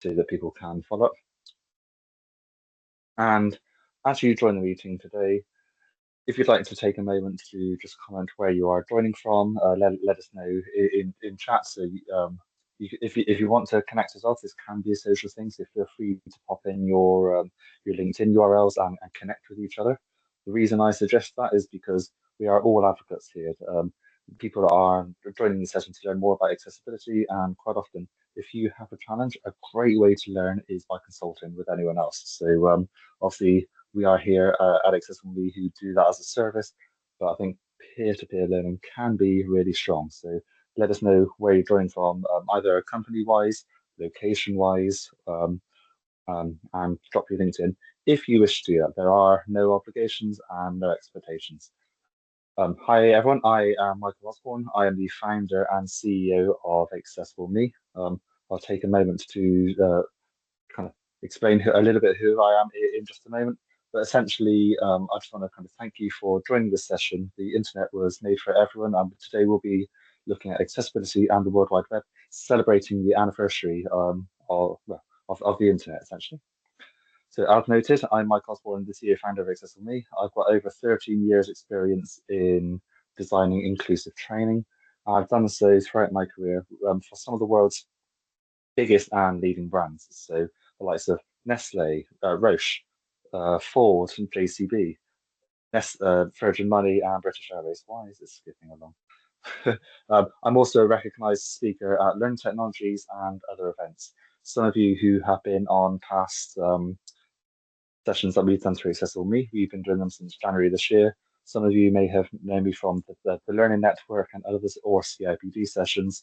so that people can follow up. And as you join the meeting today, if you'd like to take a moment to just comment where you are joining from, let us know in chat. So if you want to connect us off, this can be a social thing. So feel free to pop in your LinkedIn URLs and connect with each other. The reason I suggest that is because we are all advocates here. People are joining the session to learn more about accessibility, and quite often, if you have a challenge, a great way to learn is by consulting with anyone else. So obviously, we are here at Accessible Me who do that as a service, but I think peer-to-peer learning can be really strong. So let us know where you're joining from, either company-wise, location-wise, and drop your LinkedIn if you wish to do that. There are no obligations and no expectations. Hi everyone, I am Michael Osborne. I am the founder and CEO of Accessible Me. I'll take a moment to kind of explain a little bit who I am in just a moment. But essentially, I just want to kind of thank you for joining this session. The internet was made for everyone, and today we'll be looking at accessibility and the World Wide Web, celebrating the anniversary of the internet, essentially. So as noted, I'm Mike Osborne, the CEO founder of Accessible Me. I've got over 13 years experience in designing inclusive training. I've done so throughout my career for some of the world's biggest and leading brands. So the likes of Nestle, Roche, Ford, and JCB, Virgin Money, and British Airways. Why is it skipping along? I'm also a recognized speaker at Learn Technologies and other events. Some of you who have been on past sessions that we've done through Accessible Me, we've been doing them since January this year. Some of you may have known me from the Learning Network and others, or CIPD sessions.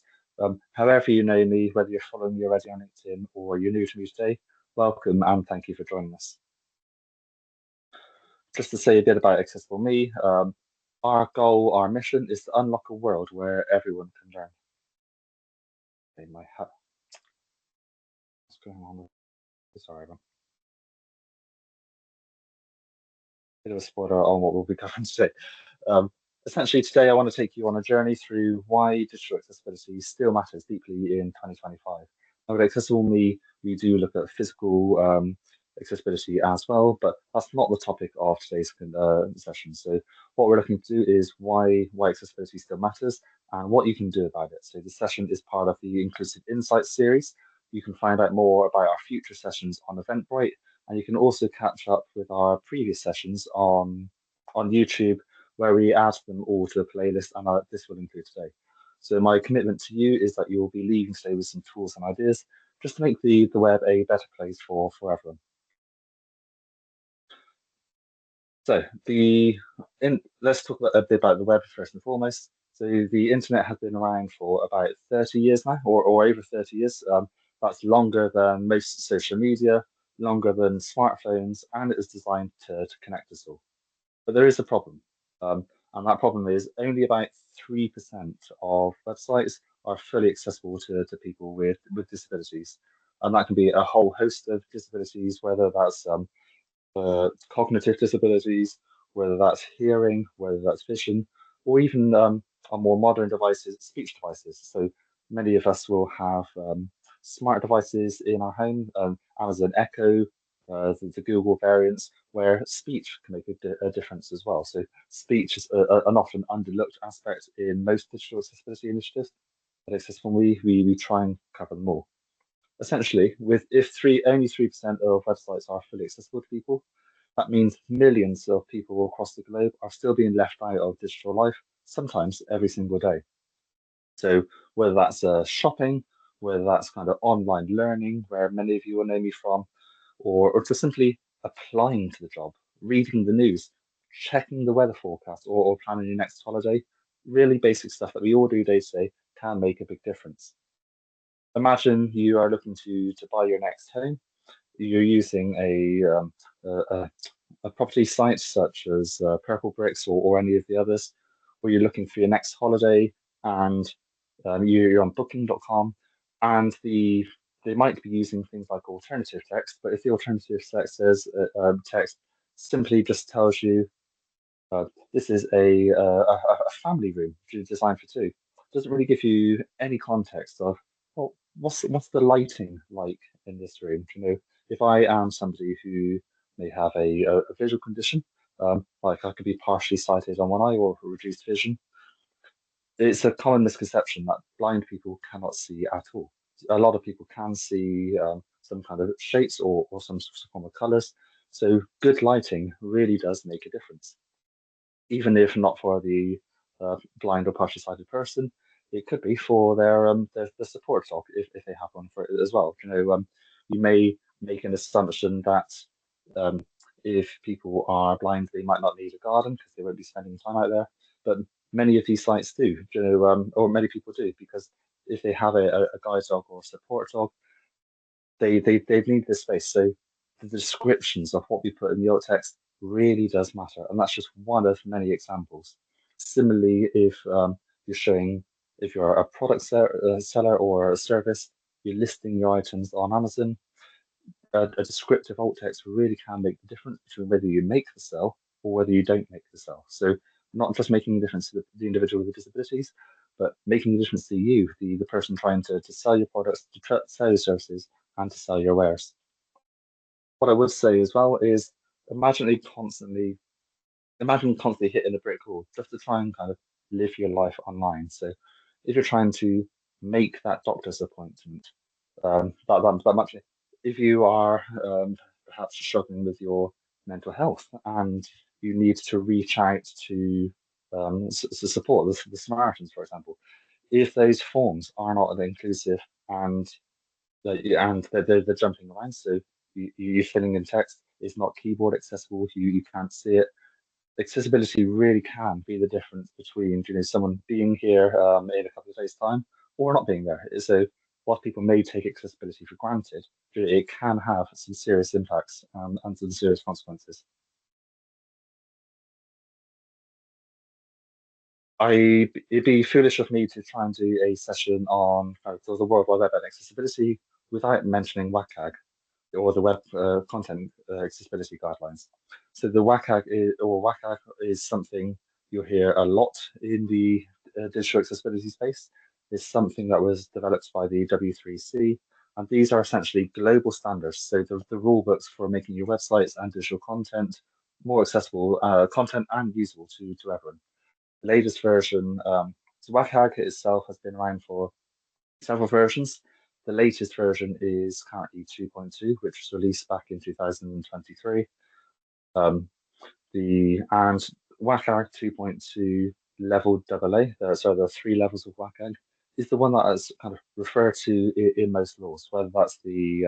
However you know me, whether you're following me already on LinkedIn or you're new to me today, welcome and thank you for joining us. Just to say a bit about Accessible Me, our goal, our mission is to unlock a world where everyone can learn. Okay, what's going on? Sorry, everyone. Bit of a spoiler on what we'll be covering today. Essentially, today I want to take you on a journey through why digital accessibility still matters deeply in 2025. Now, with Accessible Me, we do look at physical accessibility as well, but that's not the topic of today's session. So what we're looking to do is why accessibility still matters and what you can do about it. So the session is part of the Inclusive Insights series. You can find out more about our future sessions on Eventbrite, and you can also catch up with our previous sessions on YouTube, where we add them all to a playlist, and this will include today. So my commitment to you is that you will be leaving today with some tools and ideas just to make the web a better place for everyone. So let's talk a bit about the web first and foremost. So the internet has been around for about 30 years now, or over 30 years. That's longer than most social media, longer than smartphones, and it is designed to connect us all. But there is a problem. And that problem is only about 3% of websites are fully accessible to people with disabilities. And that can be a whole host of disabilities, whether that's cognitive disabilities, whether that's hearing, whether that's vision, or even on more modern devices, speech devices. So many of us will have smart devices in our home, Amazon Echo, the Google variants, where speech can make a difference as well. So speech is an often underlooked aspect in most digital accessibility initiatives. At Accessible Me, we try and cover them all. Essentially, if only 3% of websites are fully accessible to people, that means millions of people across the globe are still being left out of digital life, sometimes every single day. So whether that's shopping, whether that's kind of online learning, where many of you will know me from, or just simply applying to the job, reading the news, checking the weather forecast, or planning your next holiday, really basic stuff that we all do day to day can make a big difference. Imagine you are looking to buy your next home. You're using a property site such as Purple Bricks or any of the others, or you're looking for your next holiday, and you're on booking.com, and they might be using things like alternative text, but if the alternative text says text simply just tells you this is a family room designed for two, doesn't really give you any context of, well, what's the lighting like in this room? You know, if I am somebody who may have a visual condition, like I could be partially sighted on one eye or reduced vision, it's a common misconception that blind people cannot see at all. A lot of people can see some kind of shapes or some form of colors. So good lighting really does make a difference, even if not for the blind or partially sighted person. It could be for their support dog if they have one for it as well. You know, you may make an assumption that um, if people are blind, they might not need a garden because they won't be spending time out there. But many of these sites do, you know, or many people do, because if they have a guide dog or a support dog, they need this space. So the descriptions of what we put in the alt text really does matter, and that's just one of many examples. Similarly, if you're showing, if you're a seller or a service, you're listing your items on Amazon, a descriptive alt text really can make the difference between whether you make the sell or whether you don't make the sell. So not just making a difference to the individual with disabilities, but making a difference to you, the person trying to sell your products, to sell your services, and to sell your wares. What I would say as well is imagine they constantly imagine constantly hitting a brick wall just to try and kind of live your life online. So if you're trying to make that doctor's appointment, that much, if you are perhaps struggling with your mental health and you need to reach out to support the Samaritans, for example, if those forms are not inclusive and they're jumping around, so you're filling in text, it's not keyboard accessible, you can't see it. Accessibility really can be the difference between, you know, someone being here in a couple of days' time or not being there. So whilst people may take accessibility for granted, it can have some serious impacts and some serious consequences. It'd be foolish of me to try and do a session on the World Wide Web and accessibility without mentioning WCAG, or the Web Content Accessibility Guidelines. So the WCAG is something you'll hear a lot in the digital accessibility space. It's something that was developed by the W3C, and these are essentially global standards. So the rule books for making your websites and digital content more accessible, content and usable to everyone. The latest version, so WCAG itself has been around for several versions. The latest version is currently 2.2, which was released back in 2023. Um, and WCAG 2.2 level AA, so there are three levels of WCAG, is the one that is kind of referred to in most laws, whether that's the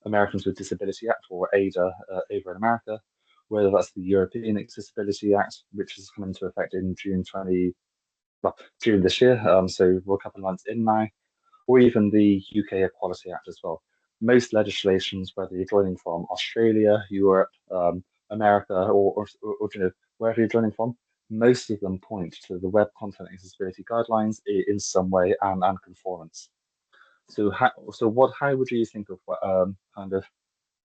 Americans with Disability Act, or ADA over in America, whether that's the European Accessibility Act, which has come into effect in June this year. So we're a couple of months in now, or even the UK Equality Act as well. Most legislations, whether you're joining from Australia, Europe, America, or you know, wherever you're joining from, most of them point to the Web Content Accessibility Guidelines in some way and conformance. So how would you think of kind of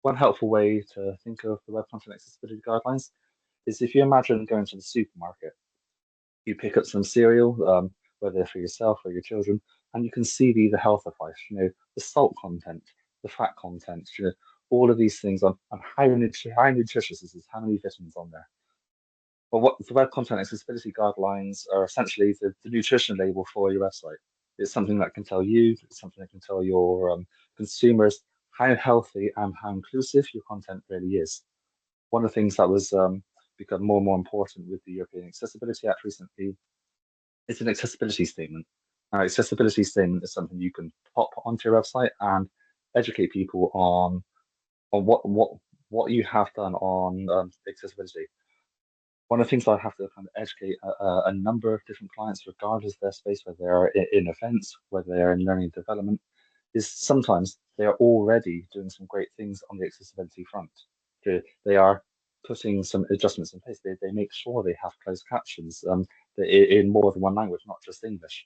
one helpful way to think of the Web Content Accessibility Guidelines is if you imagine going to the supermarket, you pick up some cereal, whether for yourself or your children, and you can see the health advice, you know, the salt content, the fat content, you know, all of these things on how nutritious this is, how many vitamins on there. But what the Web Content Accessibility Guidelines are essentially the nutrition label for your website. It's something that can tell you, it's something that can tell your consumers how healthy and how inclusive your content really is. One of the things that was become more and more important with the European Accessibility Act recently, it's an accessibility statement. Now, accessibility statement is something you can pop onto your website and educate people on what you have done on accessibility. One of the things I have to kind of educate a number of different clients, regardless of their space, whether they are in events, whether they are in learning and development, is sometimes they are already doing some great things on the accessibility front. They are putting some adjustments in place. They make sure they have closed captions in more than one language, not just English.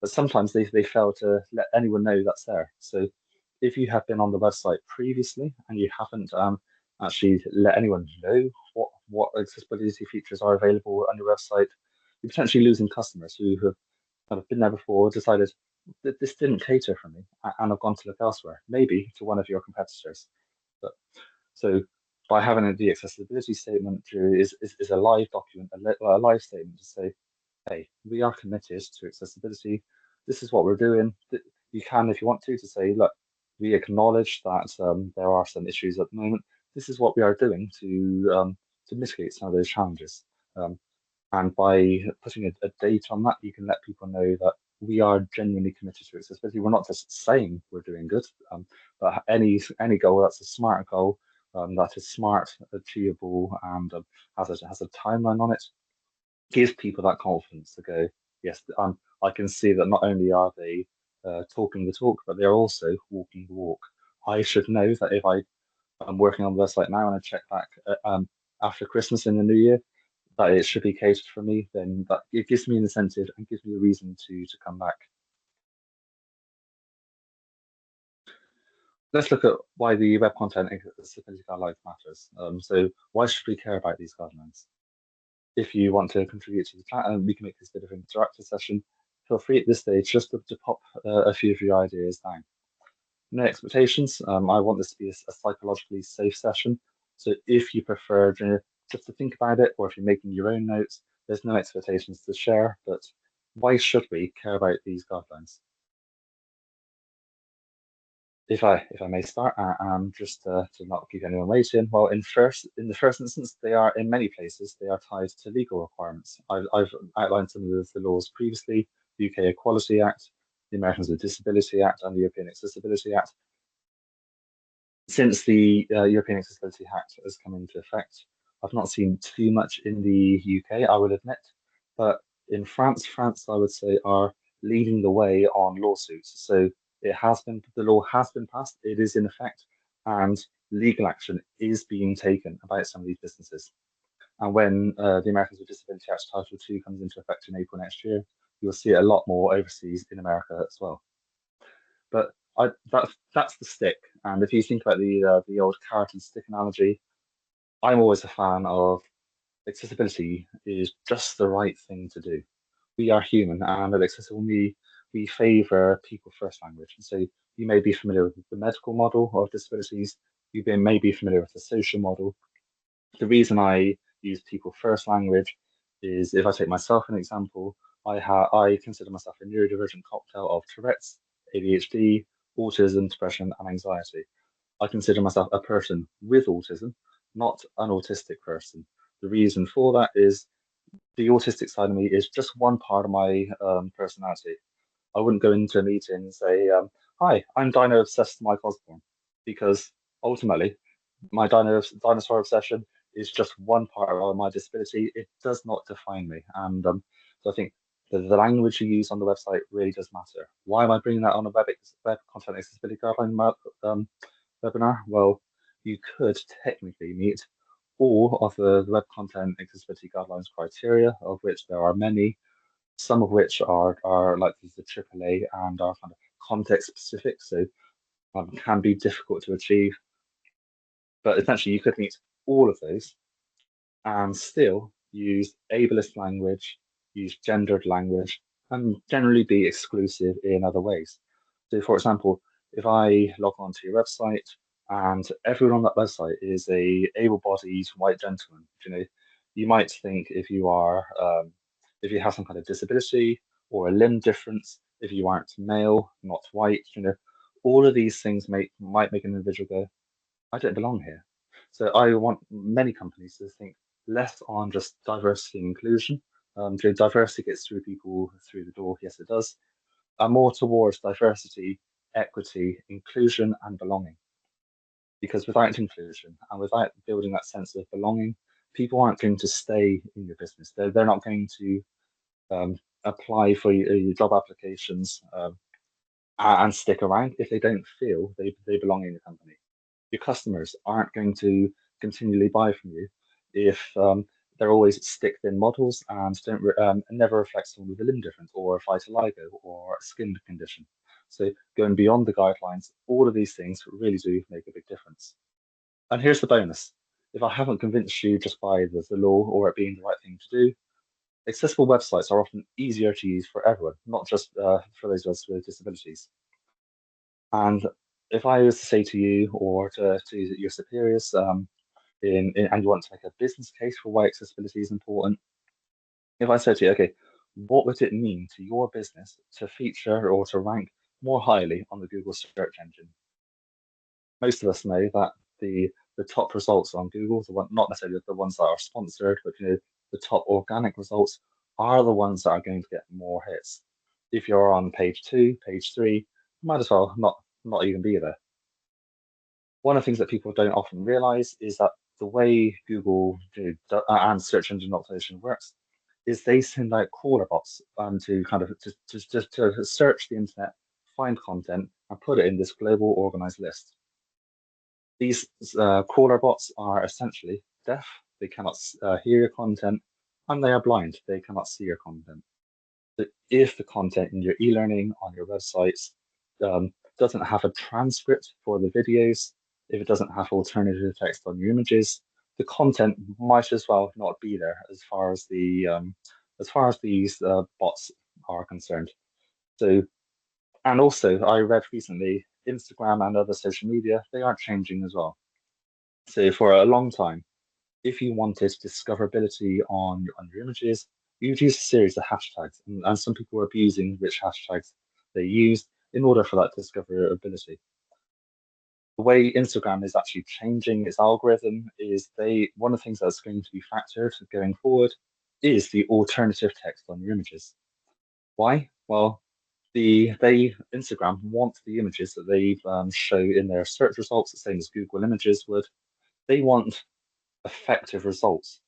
But sometimes they fail to let anyone know that's there. So if you have been on the website previously and you haven't actually let anyone know what accessibility features are available on your website, you're potentially losing customers who have kind of been there before, decided this didn't cater for me, and I've gone to look elsewhere, maybe to one of your competitors. But so by having the accessibility statement is a live document, a live statement to say, hey, we are committed to accessibility. This is what we're doing. You can, if you want to say, look, we acknowledge that there are some issues at the moment. This is what we are doing to mitigate some of those challenges. Um, and by putting a date on that, you can let people know that we are genuinely committed to accessibility. We're not just saying we're doing good, but any goal that's a smart goal, that is smart, achievable, and has a timeline on it, gives people that confidence to go, yes, I can see that not only are they talking the talk, but they're also walking the walk. I should know that if I'm working on the website now and I check back after Christmas in the new year, that it should be catered for me, then that it gives me an incentive and gives me a reason to come back. Let's look at why the web content accessibility guidelines matters. So why should we care about these guidelines? If you want to contribute to the chat, and we can make this a bit of an interactive session, feel free at this stage just to pop a few of your ideas down. No expectations. I want this to be a psychologically safe session. So if you prefer just to think about it, or if you're making your own notes, there's no expectations to share. But why should we care about these guidelines? If I may start, just to not keep anyone waiting. Well, in the first instance, they are in many places they are tied to legal requirements. I've outlined some of the laws previously: the UK Equality Act, the Americans with Disability Act, and the European Accessibility Act. Since the European Accessibility Act has come into effect, I've not seen too much in the UK, I will admit, but in France, I would say, are leading the way on lawsuits. So the law has been passed, it is in effect, and legal action is being taken about some of these businesses. And when the Americans with Disability Act Title 2 comes into effect in April next year, you'll see it a lot more overseas in America as well. But that's the stick. And if you think about the old carrot and stick analogy, I'm always a fan of accessibility is just the right thing to do. We are human, and at Accessible Me, we favour people first language. So you may be familiar with the medical model of disabilities. May be familiar with the social model. The reason I use people first language is if I take myself an example, I consider myself a neurodivergent cocktail of Tourette's, ADHD, autism, depression, and anxiety. I consider myself a person with autism, not an autistic person. The reason for that is the autistic side of me is just one part of my personality. I wouldn't go into a meeting and say, "Hi, I'm Dino obsessed Mike Osborne," because ultimately my dinosaur obsession is just one part of my disability. It does not define me. And so I think the language you use on the website really does matter. Why am I bringing that on a web content accessibility guideline webinar? Well, you could technically meet all of the web content accessibility guidelines criteria, of which there are many, some of which are like the AAA and are kind of context specific, so can be difficult to achieve. But essentially, you could meet all of those and still use ableist language, use gendered language, and generally be exclusive in other ways. So, for example, if I log on to your website and everyone on that website is a able-bodied white gentleman, you might think if you have some kind of disability or a limb difference, if you aren't male, not white, all of these things might make an individual go, I don't belong here. So I want many companies to think less on just diversity and inclusion. Diversity gets through people through the door, yes, it does, and more towards diversity, equity, inclusion, and belonging. Because without inclusion and without building that sense of belonging, people aren't going to stay in your business. They're not going to apply for your job applications and stick around if they don't feel they belong in your company. Your customers aren't going to continually buy from you if they're always stick thin models and don't never reflect someone with a limb difference or a vitiligo or a skin condition. So going beyond the guidelines, all of these things really do make a big difference. And here's the bonus. If I haven't convinced you just by the law or it being the right thing to do, Accessible websites are often easier to use for everyone, not just for those of us with disabilities. And if I was to say to you or to your superiors, and you want to make a business case for why accessibility is important, if I said to you, okay, what would it mean to your business to feature or to rank more highly on the Google search engine? Most of us know that the top results on Google, the one not necessarily the ones that are sponsored, but the top organic results are the ones that are going to get more hits. If you're on page 2, page 3, you might as well not even be there. One of the things that people don't often realize is that the way Google and search engine optimization works is they send out crawler bots to kind of to search the internet, find content, and put it in this global organized list. These crawler bots are essentially deaf, they cannot hear your content, and they are blind, they cannot see your content. So if the content in your e-learning on your websites doesn't have a transcript for the videos, if it doesn't have alternative text on your images, the content might as well not be there as far as these bots are concerned. So, and also I read recently, Instagram and other social media, they are changing as well. So for a long time, if you wanted discoverability on your images, you'd use a series of hashtags, and some people were abusing which hashtags they used in order for that discoverability. The way Instagram is actually changing its algorithm is one of the things that's going to be factored going forward is the alternative text on your images. Why? Well, Instagram want the images that they show in their search results, the same as Google Images would. They want effective results.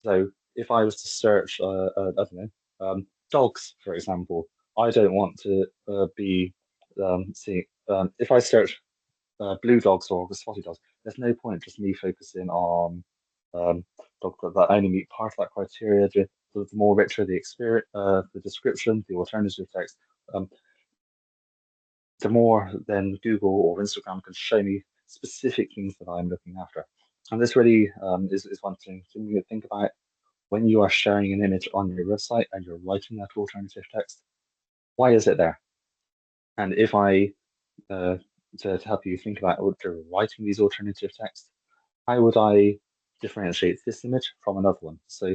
So if I was to search, I don't know, dogs, for example, I don't want to be seeing. If I search blue dogs or spotty dogs, there's no point just me focusing on dogs that only meet part of that criteria. The more richer the experience, the description, the alternative text, um, the more then Google or Instagram can show me specific things that I'm looking after. And this really is one thing to think about when you are sharing an image on your website and you're writing that alternative text. Why is it there? And if I, uh, to help you think about writing these alternative texts, how would I differentiate this image from another one? So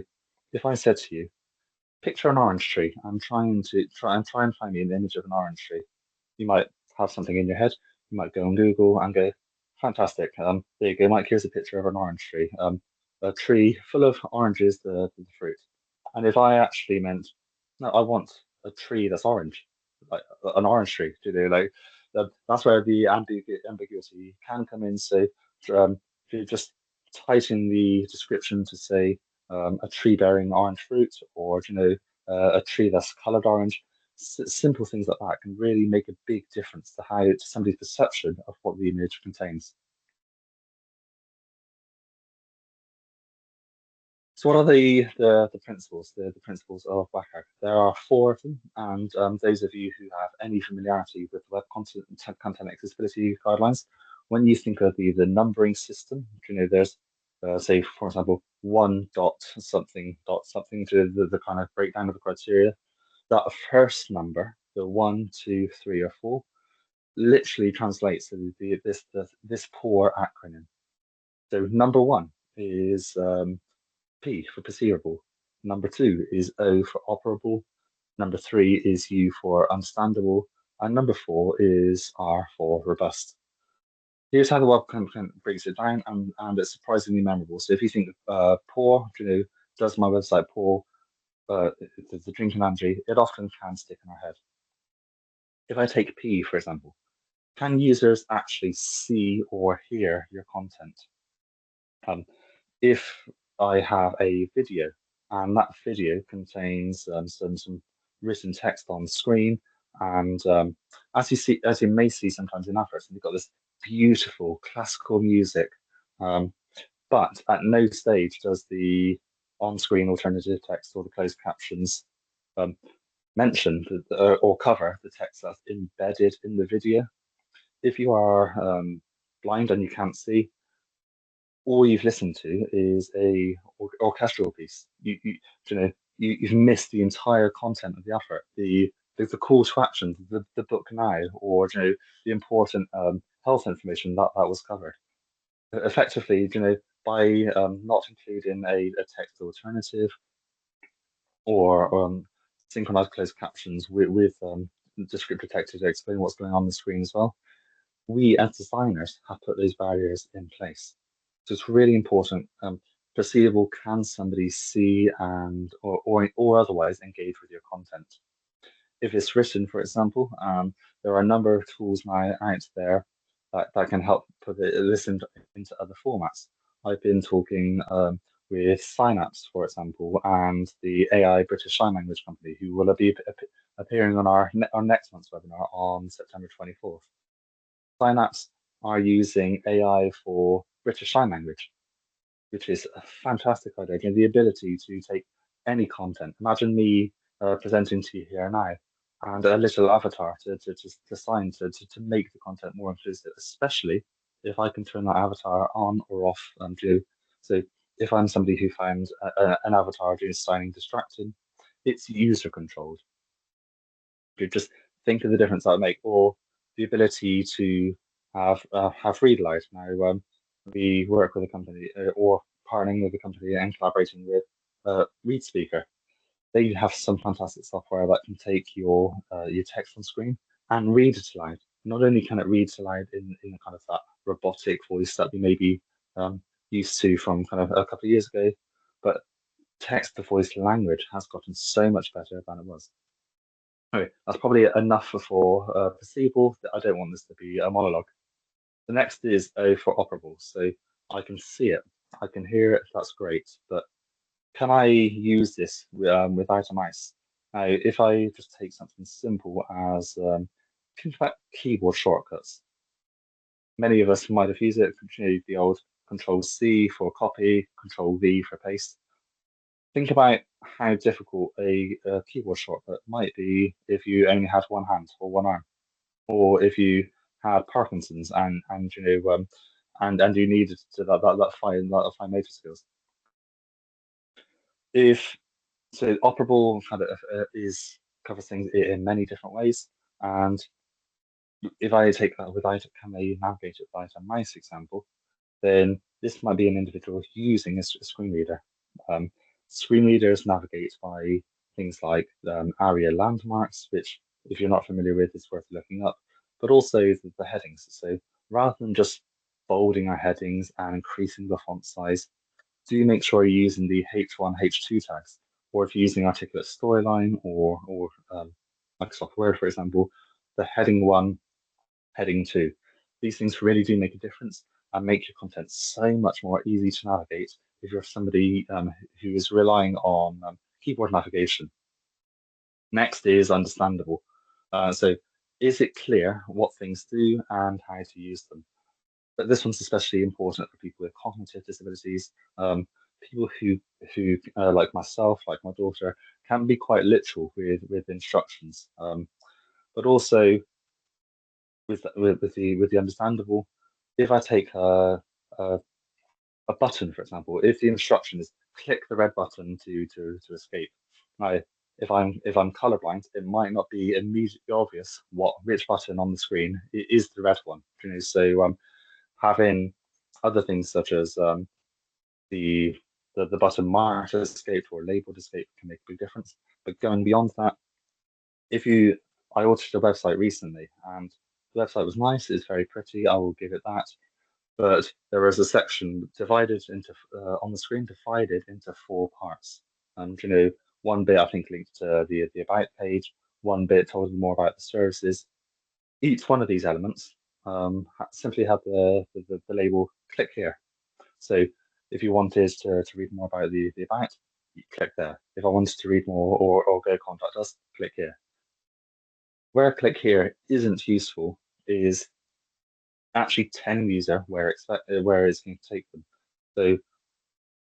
if I said to you, picture an orange tree, I'm trying to try and find me an image of an orange tree. You might have something in your head. You might go on Google and go, fantastic. There you go, Mike. Here's a picture of an orange tree. A tree full of oranges, the fruit. And if I actually meant, no, I want a tree that's orange, like an orange tree. Do they like that's where the ambiguity can come in. So, if you just tighten the description to say a tree bearing orange fruit, or a tree that's colored orange, simple things like that can really make a big difference to somebody's perception of what the image contains. So what are the principles, the principles of WCAG? There are four of them, and those of you who have any familiarity with web content accessibility guidelines, when you think of the numbering system, there's say for example 1 to the kind of breakdown of the criteria. That first number, the 1, 2, 3, or 4, literally translates to this poor acronym. So number 1 is P for perceivable. Number 2 is O for operable. Number 3 is U for understandable. And number 4 is R for robust. Here's how the web content breaks it down, and it's surprisingly memorable. So if you think poor, does my website poor? The drink analogy, it often can stick in our head. If I take P, for example, can users actually see or hear your content? If I have a video and that video contains some written text on screen, and as you may see sometimes in adverts, you've got this beautiful classical music, but at no stage does the on-screen alternative text or the closed captions um, mention or cover the text that's embedded in the video. If you are blind and you can't see, all you've listened to is a orchestral piece. You know, you've missed the entire content of the advert, the call to action, the book now, or the important health information that was covered. Effectively, by not including a text alternative or synchronized closed captions with descriptive text to explain what's going on the screen as well, we as designers have put those barriers in place. So it's really important. Perceivable, can somebody see and or otherwise engage with your content? If it's written, for example, there are a number of tools now out there that can help put this into other formats. I've been talking with Synapse, for example, and the AI British Sign Language Company, who will be appearing on our next month's webinar on September 24th. Synapse are using AI for British Sign Language, which is a fantastic idea. The ability to take any content. Imagine me presenting to you here now, and a little avatar to sign to make the content more inclusive, especially if I can turn that avatar on or off. So if I'm somebody who finds an avatar doing signing distracting, it's user controlled. You just think of the difference that would make, or the ability to have read aloud. Now, we work with a company or partnering with a company and collaborating with Read Speaker. They have some fantastic software that can take your text on screen and read it aloud. Not only can it read aloud in a kind of that robotic voice that we may be used to from kind of a couple of years ago, but text to voice language has gotten so much better than it was. Okay, that's probably enough for perceivable. I don't want this to be a monologue. The next is O for operable. So I can see it, I can hear it, that's great. But can I use this without a mouse? Now, if I just take something simple as think about keyboard shortcuts. Many of us might have used it, the old Control C for copy, Control V for paste. Think about how difficult a keyboard shortcut might be if you only had one hand or one arm, or if you had Parkinson's and you needed to that fine motor skills. If so, operable kind of covers things in many different ways, and if I take that without can they navigate it without a mouse example, then this might be an individual using a screen reader. Screen readers navigate by things like ARIA landmarks, which, if you're not familiar with, is worth looking up, but also the headings. So rather than just bolding our headings and increasing the font size, do make sure you're using the H1, H2 tags, or if you're using articulate storyline or Microsoft Word, for example, the heading 1, heading 2. These things really do make a difference and make your content so much more easy to navigate if you're somebody who is relying on keyboard navigation. Next is understandable. So is it clear what things do and how to use them? But this one's especially important for people with cognitive disabilities, people who like myself, like my daughter, can be quite literal with instructions, but also with the understandable. If I take a button, for example, if the instruction is click the red button to escape. Now, if I'm colorblind, it might not be immediately obvious which button on the screen is the red one. So having other things such as the button marked escape or labeled escape can make a big difference. But going beyond that, I audited a website recently, and the website was nice. It's very pretty. I will give it that. But there was a section divided into on the screen, divided into 4 parts. One bit I think linked to the about page. One bit told you more about the services. Each one of these elements simply had the label "click here." So if you wanted to read more about the about, you click there. If I wanted to read more or go contact us, click here. Where click here isn't useful is actually telling the user where it's going to take them. So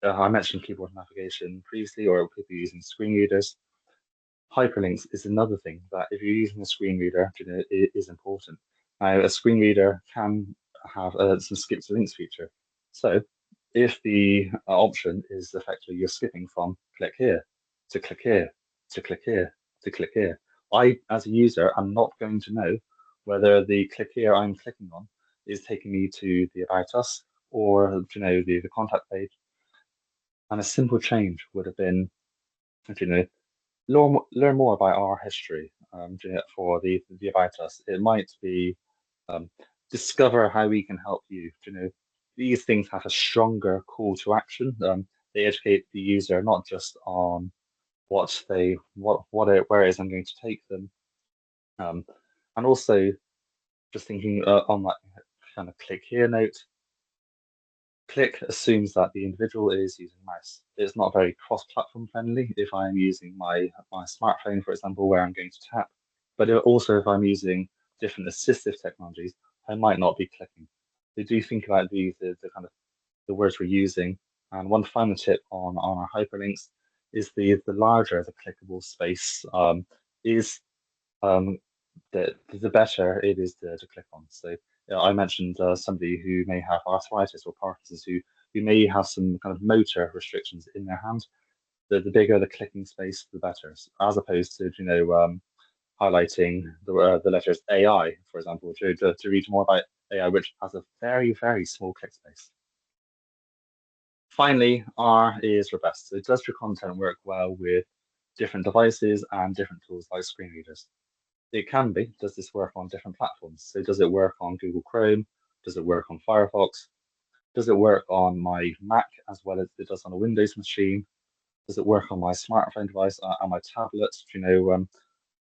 I mentioned keyboard navigation previously, or people using screen readers. Hyperlinks is another thing that if you're using a screen reader, it is important. Now, a screen reader can have some skip to links feature. So if the option is effectively you're skipping from click here, to click here, to click here, to click here. I, as a user, am not going to know whether the click here I'm clicking on is taking me to the About Us or the contact page. And a simple change would have been, you know, learn more about our history for the About Us. It might be um, discover how we can help you. These things have a stronger call to action. They educate the user not just on where it is I'm going to take them, and also just thinking on that kind of click here note. Click assumes that the individual is using mouse. It's not very cross-platform friendly if I'm using my smartphone, for example, where I'm going to tap. But also if I'm using different assistive technologies, I might not be clicking. So do think about the kind of the words we're using. And one final tip on our hyperlinks is the larger the clickable space is, um, the better it is to click on. So I mentioned somebody who may have arthritis or Parkinson's who may have some kind of motor restrictions in their hand. The bigger the clicking space, the better, as opposed to highlighting the letters AI, for example, to read more about AI, which has a very, very small click space. Finally, R is robust. So does your content work well with different devices and different tools like screen readers? It can be. Does this work on different platforms? So does it work on Google Chrome? Does it work on Firefox? Does it work on my Mac as well as it does on a Windows machine? Does it work on my smartphone device and my tablet?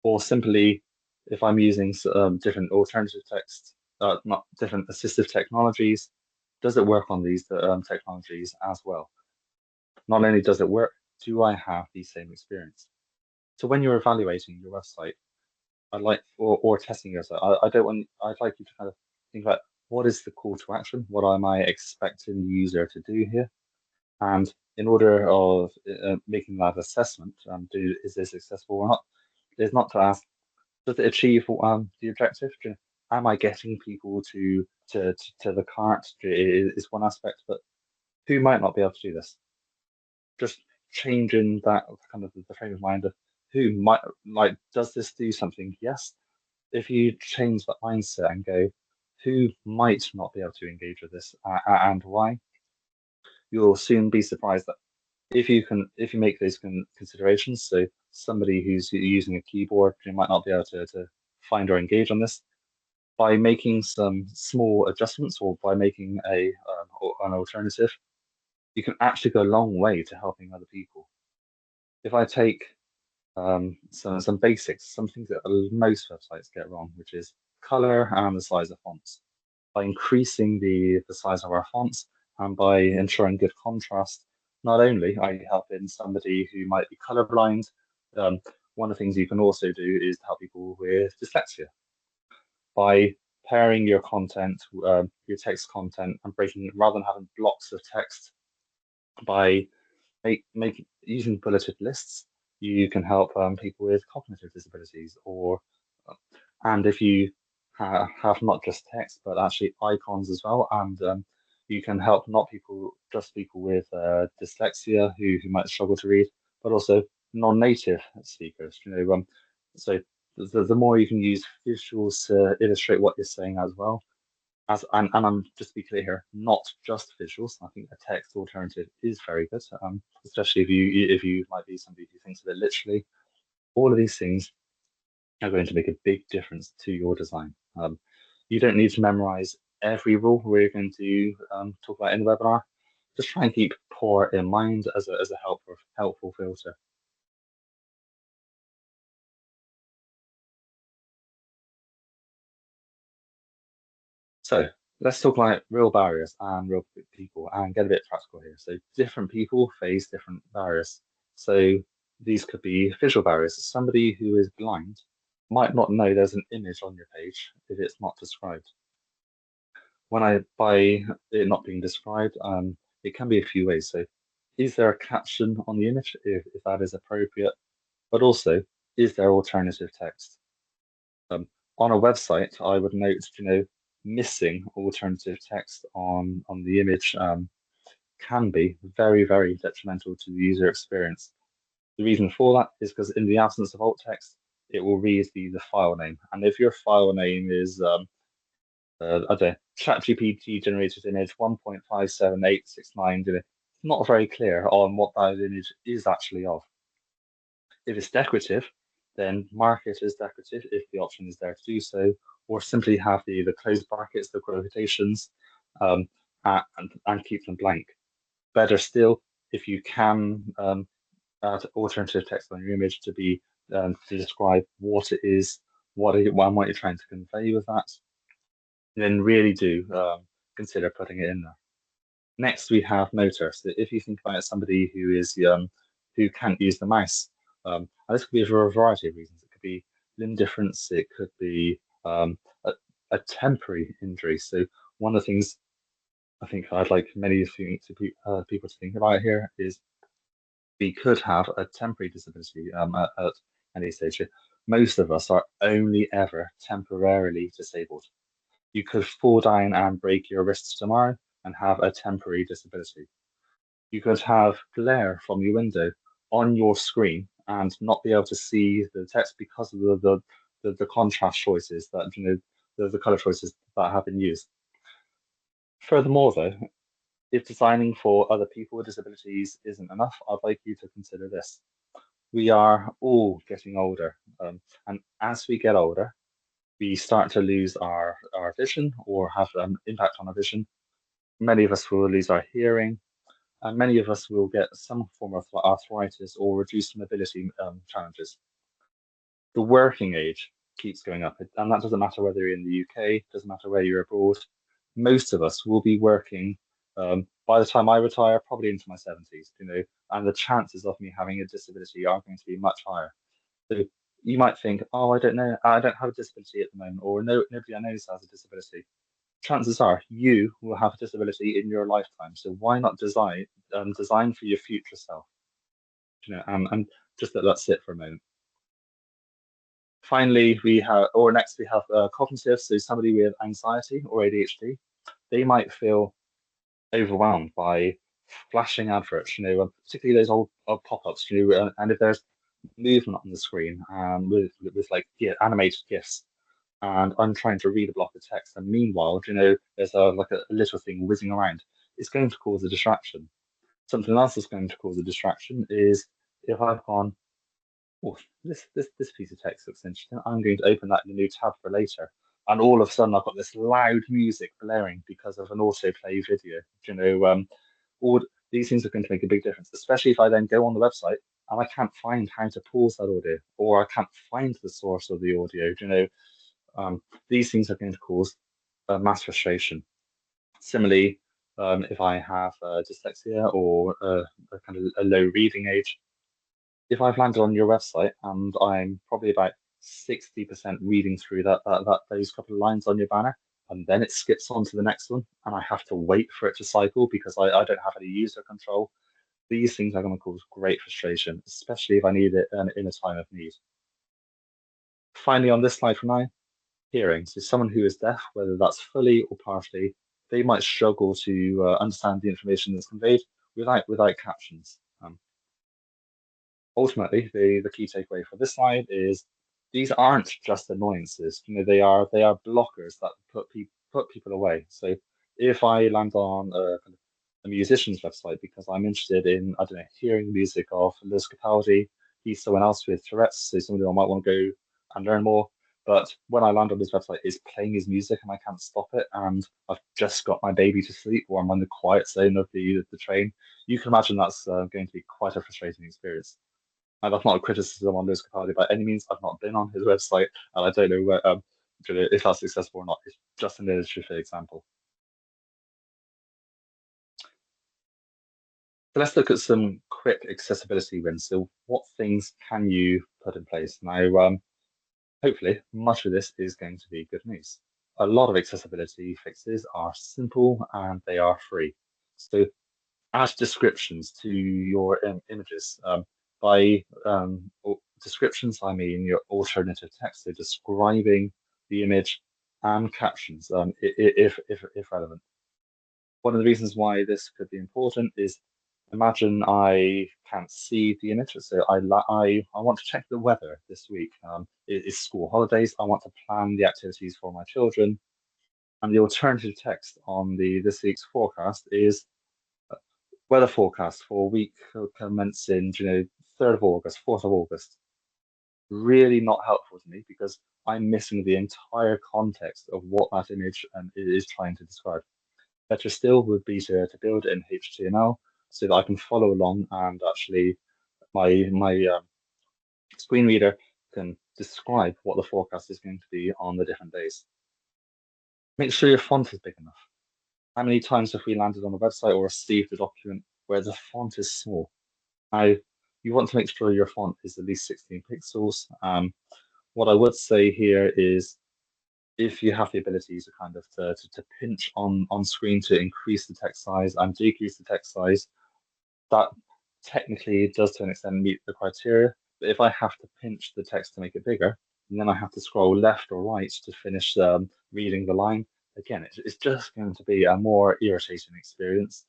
Or simply, if I'm using different alternative text, not different assistive technologies, does it work on these technologies as well? Not only does it work, do I have the same experience? So when you're evaluating your website, or testing yourself, I'd like you to kind of think about what is the call to action? What am I expecting the user to do here? And in order of making that assessment, is this accessible or not? Is not to ask, does it achieve the objective? Am I getting people to the cart? Is one aspect, but who might not be able to do this? Just changing that kind of the frame of mind of who might, like, does this do something? Yes. If you change that mindset and go, who might not be able to engage with this and why, you'll soon be surprised that if you make those considerations, so somebody who's using a keyboard, you might not be able to find or engage on this. By making some small adjustments or by making an alternative, you can actually go a long way to helping other people. If I take some basics, some things that most websites get wrong, which is color and the size of fonts. By increasing the size of our fonts and by ensuring good contrast, not only are you helping somebody who might be colorblind, one of the things you can also do is to help people with dyslexia. By pairing your content, your text content, and breaking it rather than having blocks of text, by using bulleted lists, you can help people with cognitive disabilities, and if you have not just text but actually icons as well, and you can help not people with dyslexia who might struggle to read, but also non-native speakers. So the more you can use visuals to illustrate what you're saying as well, and I'm just to be clear here, not just visuals. I think a text alternative is very good, especially if you might be somebody who thinks of it literally. All of these things are going to make a big difference to your design. You don't need to memorize every rule we're going to talk about in the webinar. Just try and keep poor in mind as a helpful filter. So let's talk about real barriers and real people and get a bit practical here. So different people face different barriers. So these could be visual barriers. Somebody who is blind might not know there's an image on your page if it's not described. By it not being described, it can be a few ways. So is there a caption on the image if that is appropriate? But also, is there alternative text? Um, on a website, I would note, missing alternative text on the image can be very, very detrimental to the user experience. The reason for that is because in the absence of alt text, it will read the file name. And if your file name is, I don't know, ChatGPT generated image 1.57869, it's not very clear on what that image is actually of. If it's decorative, then mark it as decorative if the option is there to do so, or simply have the closed brackets, the quotations, um, and keep them blank. Better still, if you can add alternative text on your image to be to describe what it is, what you're trying to convey with that, then really do consider putting it in there. Next, we have motor. So if you think about somebody who can't use the mouse, and this could be for a variety of reasons. It could be limb difference. It could be a temporary injury. So one of the things I think I'd like many people to think about here is we could have a temporary disability at any stage. Most of us are only ever temporarily disabled. You could fall down and break your wrists tomorrow and have a temporary disability. You could have glare from your window on your screen and not be able to see the text because of the contrast choices that the color choices that have been used. Furthermore, though, if designing for other people with disabilities isn't enough, I'd like you to consider this. We are all getting older, and as we get older, we start to lose our vision or have an impact on our vision. Many of us will lose our hearing, and many of us will get some form of arthritis or reduced mobility challenges. The working age keeps going up, and that doesn't matter whether you're in the UK, doesn't matter where you're abroad. Most of us will be working by the time I retire, probably into my 70s, and the chances of me having a disability are going to be much higher. So you might think, oh, I don't know, I don't have a disability at the moment, or no, nobody I know has a disability. Chances are you will have a disability in your lifetime. So why not design for your future self? And just that's it for a moment. Finally, next we have cognitive. So somebody with anxiety or ADHD, they might feel overwhelmed by flashing adverts, particularly those old pop-ups, and if there's movement on the screen with like animated GIFs, and I'm trying to read a block of text, and meanwhile, there's like a little thing whizzing around, it's going to cause a distraction. Something else that's going to cause a distraction is if I've gone, oh, this piece of text looks interesting. I'm going to open that in a new tab for later. And all of a sudden, I've got this loud music blaring because of an autoplay video. All these things are going to make a big difference, especially if I then go on the website and I can't find how to pause that audio, or I can't find the source of the audio. These things are going to cause mass frustration. Similarly, if I have dyslexia or a kind of a low reading age, if I've landed on your website and I'm probably about 60% reading through those couple of lines on your banner, and then it skips on to the next one, and I have to wait for it to cycle because I don't have any user control, these things are going to cause great frustration, especially if I need it in a time of need. Finally, on this slide for now, hearing. So someone who is deaf, whether that's fully or partially, they might struggle to understand the information that's conveyed without captions. Ultimately, the key takeaway for this slide is these aren't just annoyances. They are blockers that put people away. So if I land on a musician's website because I'm interested in, I don't know, hearing music of Lewis Capaldi, he's someone else with Tourette's, so somebody I might want to go and learn more. But when I land on his website, it's playing his music and I can't stop it, and I've just got my baby to sleep, or I'm on the quiet zone of the train. You can imagine that's going to be quite a frustrating experience. And that's not a criticism on Lewis Capaldi by any means. I've not been on his website, and I don't know if that's accessible or not. It's just an illustrative example. So let's look at some quick accessibility wins. So what things can you put in place? Now, hopefully, much of this is going to be good news. A lot of accessibility fixes are simple and they are free. So add descriptions to your images. By descriptions, I mean your alternative text, so describing the image and captions, if relevant. One of the reasons why this could be important is Imagine I can't see the image, so I want to check the weather this week. It's school holidays. I want to plan the activities for my children, and the alternative text on the this week's forecast is weather forecast for a week commencing, 3rd of August, 4th of August. Really not helpful to me because I'm missing the entire context of what that image is trying to describe. Better still would be to build it in HTML so that I can follow along and actually my screen reader can describe what the forecast is going to be on the different days. Make sure your font is big enough. How many times have we landed on a website or received a document where the font is small? Now, you want to make sure your font is at least 16 pixels. What I would say here is if you have the ability to kind of to pinch on screen to increase the text size and decrease the text size, that technically does to an extent meet the criteria. But if I have to pinch the text to make it bigger, and then I have to scroll left or right to finish reading the line, again, it's just going to be a more irritating experience.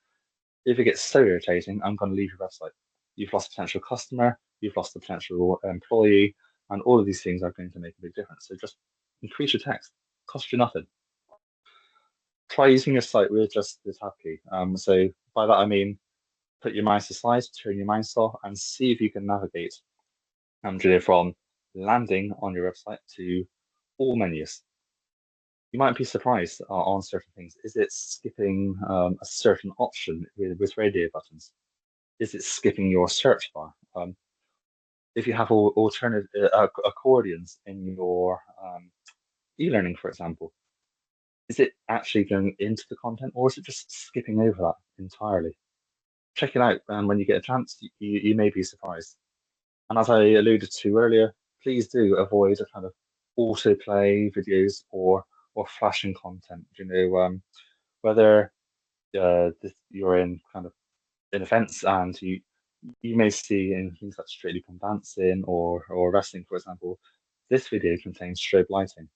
If it gets so irritating, I'm going to leave your website. You've lost a potential customer, you've lost a potential employee, and all of these things are going to make a big difference. So just increase your text, cost you nothing. Try using your site with just the tab key. So by that I mean put your mouse aside, turn your mouse off, and see if you can navigate from landing on your website to all menus. You might be surprised on certain things. Is it skipping a certain option with radio buttons? Is it skipping your search bar? If you have alternative accordions in your e-learning, for example, is it actually going into the content or is it just skipping over that entirely? Check it out, and when you get a chance, you may be surprised. And as I alluded to earlier, please do avoid a kind of autoplay videos or flashing content. Whether you're in kind of in events and you may see in things like Strictly Come Dancing or wrestling, for example, this video contains strobe lighting.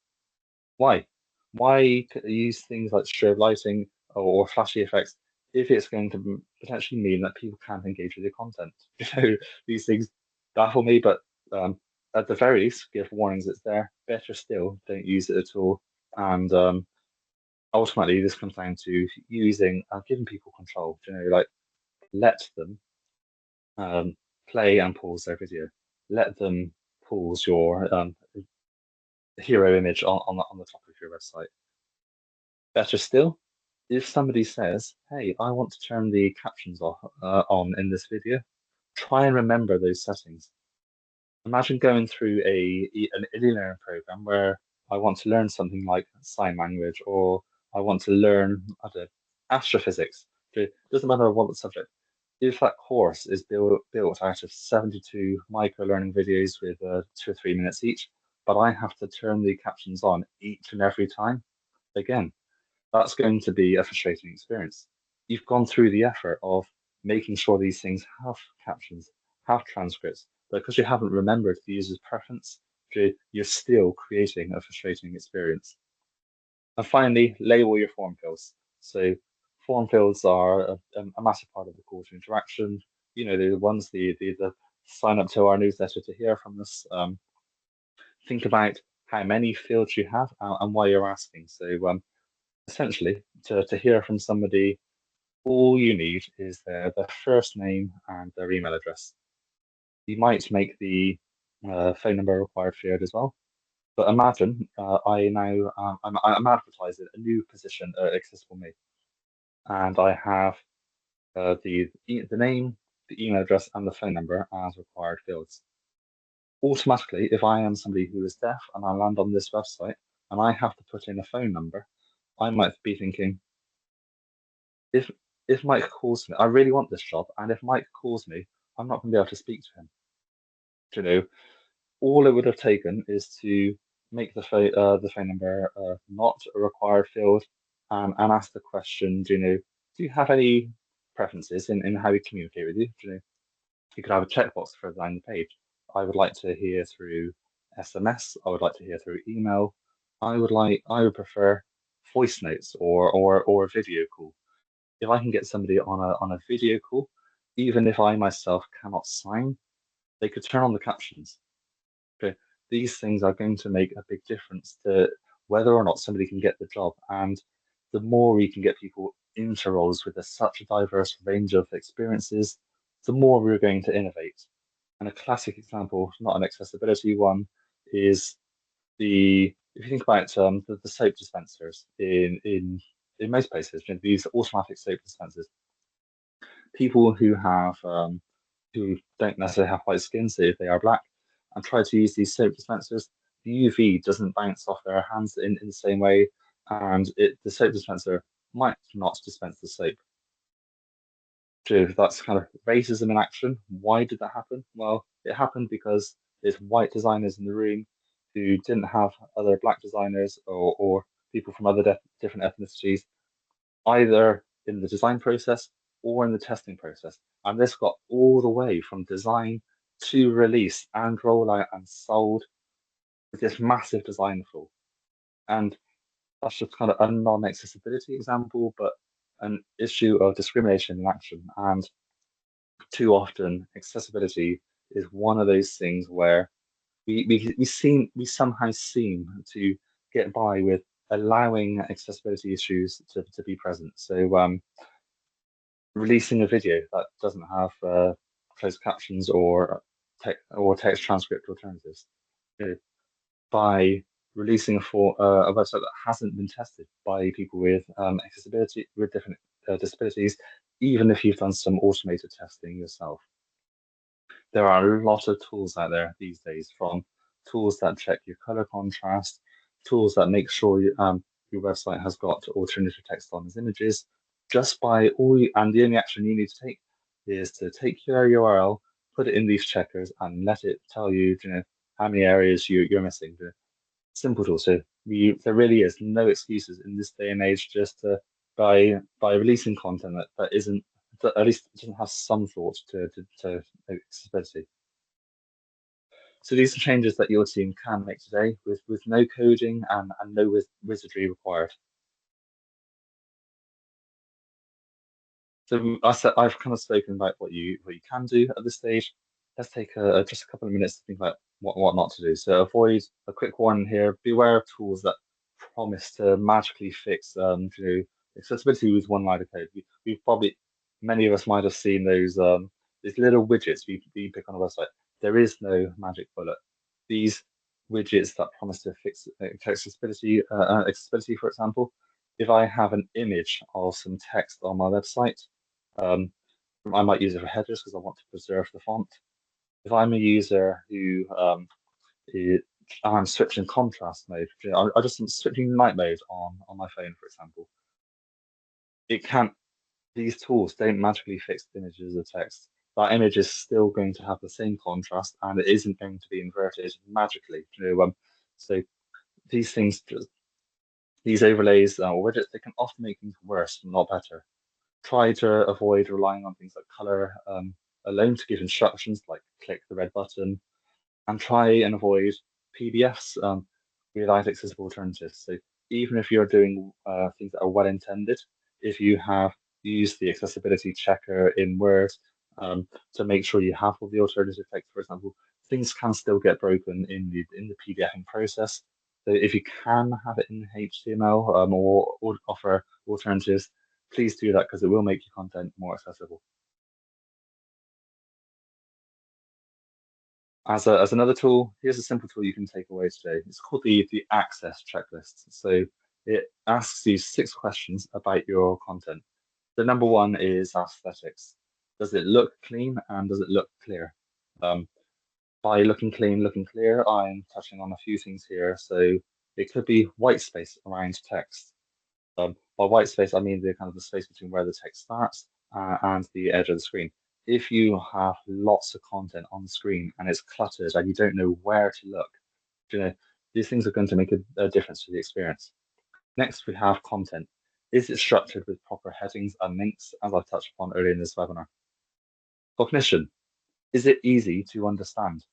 Why? Why use things like strobe lighting or flashy effects if it's going to potentially mean that people can't engage with your content? These things baffle me, but at the very least, give warnings it's there. Better still, don't use it at all. And ultimately, this comes down to using giving people control. Like let them play and pause their video. Let them pause your hero image on the top of your website. Better still, if somebody says, "Hey, I want to turn the captions off on in this video," try and remember those settings. Imagine going through an e-learning program where I want to learn something like sign language or I want to learn, I don't know, astrophysics. It doesn't matter what the subject. If that course is built out of 72 micro learning videos with 2 or 3 minutes each, but I have to turn the captions on each and every time, again, that's going to be a frustrating experience. You've gone through the effort of making sure these things have captions, have transcripts, but because you haven't remembered the user's preference, you're still creating a frustrating experience. And finally, label your form fields. So form fields are a massive part of the call to interaction. They're the ones the sign up to our newsletter to hear from us. Think about how many fields you have and why you're asking. So essentially, to hear from somebody, all you need is their first name and their email address. You might make the phone number required field as well. But imagine I'm advertising a new position at Accessible Me, and I have the name, the email address, and the phone number as required fields. Automatically, if I am somebody who is deaf and I land on this website and I have to put in a phone number, I might be thinking, if Mike calls me, I really want this job, and if Mike calls me, I'm not going to be able to speak to him. You know, all it would have taken is to make the phone number not a required field, and ask the question, do you have any preferences in how we communicate with you? You could have a checkbox further down the page. I would like to hear through SMS. I would like to hear through email. I would prefer voice notes or a video call. If I can get somebody on a video call, Even if I myself cannot sign, they could turn on the captions. Okay, these things are going to make a big difference to whether or not somebody can get the job. And the more we can get people into roles with such a diverse range of experiences, the more we're going to innovate. And a classic example, not an accessibility one, is if you think about the soap dispensers in most places, these automatic soap dispensers, people who don't necessarily have white skin, so if they are black, and try to use these soap dispensers, the UV doesn't bounce off their hands in the same way, and the soap dispenser might not dispense the soap. So that's kind of racism in action. Why did that happen? Well, it happened because there's white designers in the room who didn't have other black designers or people from other different ethnicities, either in the design process or in the testing process. And this got all the way from design to release and rollout and sold with this massive design flaw. And that's just kind of a non-accessibility example, but an issue of discrimination in action. And too often, accessibility is one of those things where we somehow seem to get by with allowing accessibility issues to be present. So releasing a video that doesn't have closed captions or text transcript alternatives, you know, by releasing a website that hasn't been tested by people with accessibility with different disabilities, even if you've done some automated testing yourself. There are a lot of tools out there these days, from tools that check your color contrast, tools that make sure your website has got alternative text on as images. Just by and the only action you need to take is to take your URL, put it in these checkers, and let it tell you, how many areas you're missing. Simple tool. So there really is no excuses in this day and age just by releasing content that isn't that at least doesn't have some thought to accessibility. So these are changes that your team can make today with no coding and no wizardry required. So I've kind of spoken about what you can do at this stage. Let's take just a couple of minutes to think about what not to do. So avoid a quick warning here. Beware of tools that promise to magically fix accessibility with one line of code. We've probably many of us might have seen these little widgets we pick on a website. There is no magic bullet. These widgets that promise to fix accessibility, for example, if I have an image of some text on my website, um, I might use it for headers because I want to preserve the font. If I'm a user who I'm switching contrast mode, I just am switching night mode on my phone, for example. It can't. These tools don't magically fix images of text. That image is still going to have the same contrast, and it isn't going to be inverted magically. So these things, these overlays or widgets, they can often make things worse, not better. Try to avoid relying on things like color alone to give instructions, like click the red button, and try and avoid PDFs without accessible alternatives. So even if you're doing things that are well intended, if you have used the accessibility checker in Word to make sure you have all the alternative text, for example, things can still get broken in the PDFing process. So if you can have it in HTML or offer alternatives, please do that because it will make your content more accessible. As another tool, here's a simple tool you can take away today. It's called the access checklist. So it asks you 6 questions about your content. The number one is aesthetics. Does it look clean and does it look clear? By looking clean, looking clear, I'm touching on a few things here. So it could be white space around text. By white space, I mean the kind of the space between where the text starts and the edge of the screen. If you have lots of content on the screen and it's cluttered and you don't know where to look, you know, these things are going to make a difference to the experience. Next, we have content. Is it structured with proper headings and links, as I touched upon earlier in this webinar? Cognition. Is it easy to understand?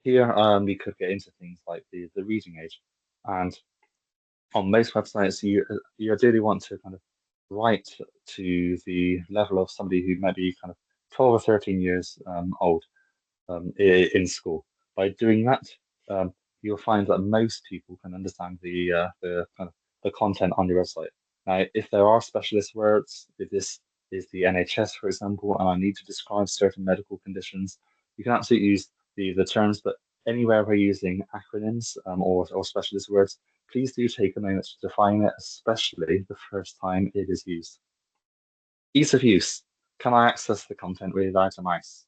Here, we could get into things like the reading age. And on most websites, you ideally want to kind of write to the level of somebody who might be kind of 12 or 13 years old in school. By doing that, you'll find that most people can understand the kind of the content on your website. Now, if there are specialist words, if this is the NHS, for example, and I need to describe certain medical conditions, you can absolutely use the terms, but anywhere we're using acronyms or specialist words, please do take a moment to define it, especially the first time it is used. Ease of use. Can I access the content without a mouse?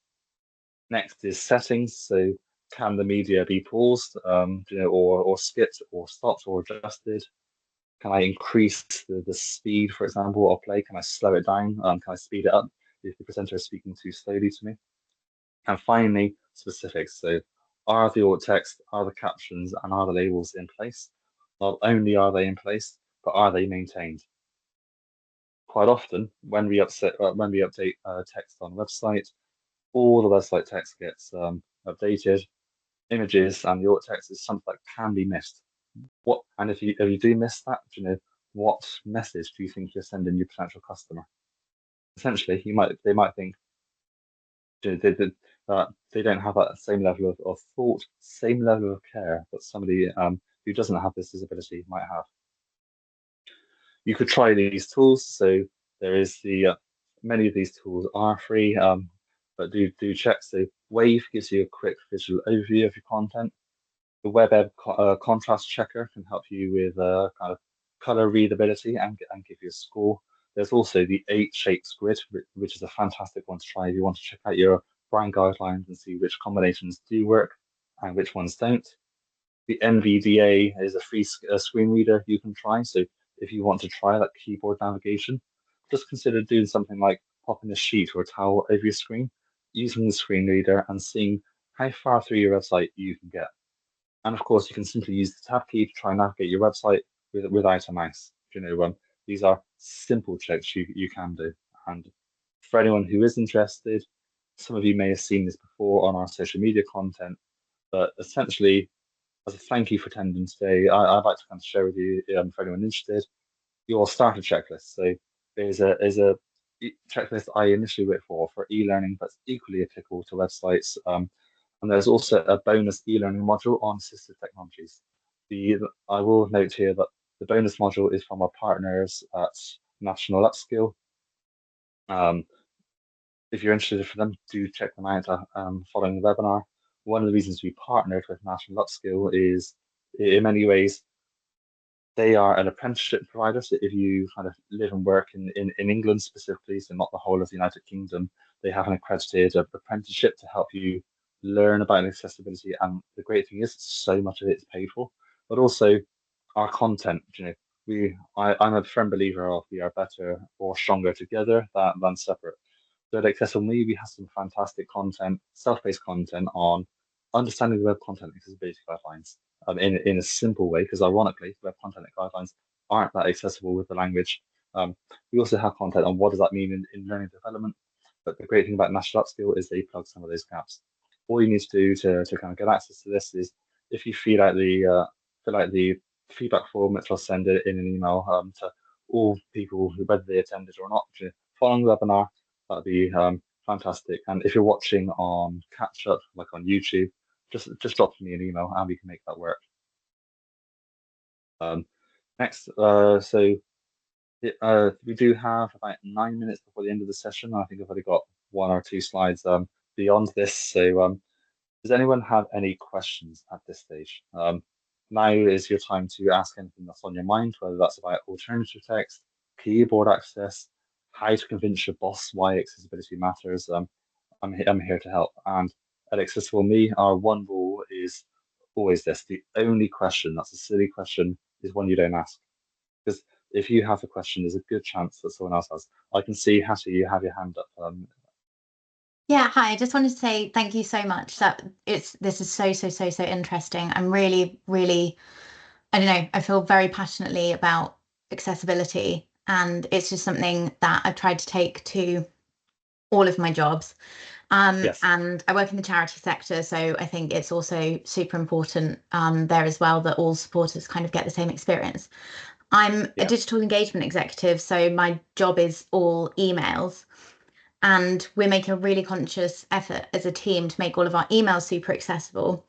Next is settings. So can the media be paused, or skipped or stopped or adjusted? Can I increase the speed, for example, of play? Can I slow it down? Can I speed it up if the presenter is speaking too slowly to me? And finally, specifics. So are the alt text, are the captions, and are the labels in place? Not only are they in place, but are they maintained? Quite often, when we update text on the website, all the website text gets updated. Images and the alt text is something that can be missed. And if you do miss that, what message do you think you're sending your potential customer? Essentially, they might think that they don't have that same level of thought, same level of care that somebody who doesn't have this disability might have. You could try these tools. So there is many of these tools are free, but do check. So Wave gives you a quick visual overview of your content. The WebEd contrast checker can help you with kind of color readability and give you a score. There's also the 8 shapes grid, which is a fantastic one to try if you want to check out your brand guidelines and see which combinations do work and which ones don't. The NVDA is a free screen reader you can try. So if you want to try that keyboard navigation, just consider doing something like popping a sheet or a towel over your screen, using the screen reader and seeing how far through your website you can get. And of course, you can simply use the tab key to try and navigate your website without a mouse. These are simple checks you can do. And for anyone who is interested, some of you may have seen this before on our social media content, but essentially, as a thank you for attending today, I'd like to kind of share with you, for anyone interested, your starter checklist. So there's a checklist I initially wrote for e-learning, but equally applicable to websites. And there's also a bonus e-learning module on assistive technologies. I will note here that the bonus module is from our partners at National Upskill. If you're interested for them, do check them out following the webinar. One of the reasons we partnered with National Upskill is, in many ways, they are an apprenticeship provider. So if you kind of live and work in England specifically, so not the whole of the United Kingdom, they have an accredited apprenticeship to help you learn about accessibility. And the great thing is, so much of it is paid for, but also our content. I'm a firm believer of we are better or stronger together than separate. So at Accessible Me, we have some fantastic content, self-paced content on understanding the web content accessibility guidelines in a simple way, because ironically, web content guidelines aren't that accessible with the language. We also have content on what does that mean in learning development. But the great thing about National Upskill is they plug some of those gaps. All you need to do to kind of get access to this is if you fill out the feedback form, which I'll send it in an email to all people, whether they attended or not, following the webinar. That'd be fantastic. And if you're watching on catch up, like on YouTube, just drop me an email and we can make that work. Next, so we do have about 9 minutes before the end of the session. I think I've only got 1 or 2 slides beyond this. So does anyone have any questions at this stage? Now is your time to ask anything that's on your mind, whether that's about alternative text, keyboard access, how to convince your boss why accessibility matters. I'm here to help. And at Accessible Me, our one rule is always this: the only question that's a silly question is one you don't ask. Because if you have a question, there's a good chance that someone else has. I can see, Hattie, you have your hand up. Yeah, hi. I just wanted to say thank you so much. This is so interesting. I'm really, I don't know, I feel very passionately about accessibility, and it's just something that I've tried to take to all of my jobs. Yes. And I work in the charity sector, so I think it's also super important there as well that all supporters kind of get the same experience. I'm a digital engagement executive, so my job is all emails. and we're making a really conscious effort as a team to make all of our emails super accessible.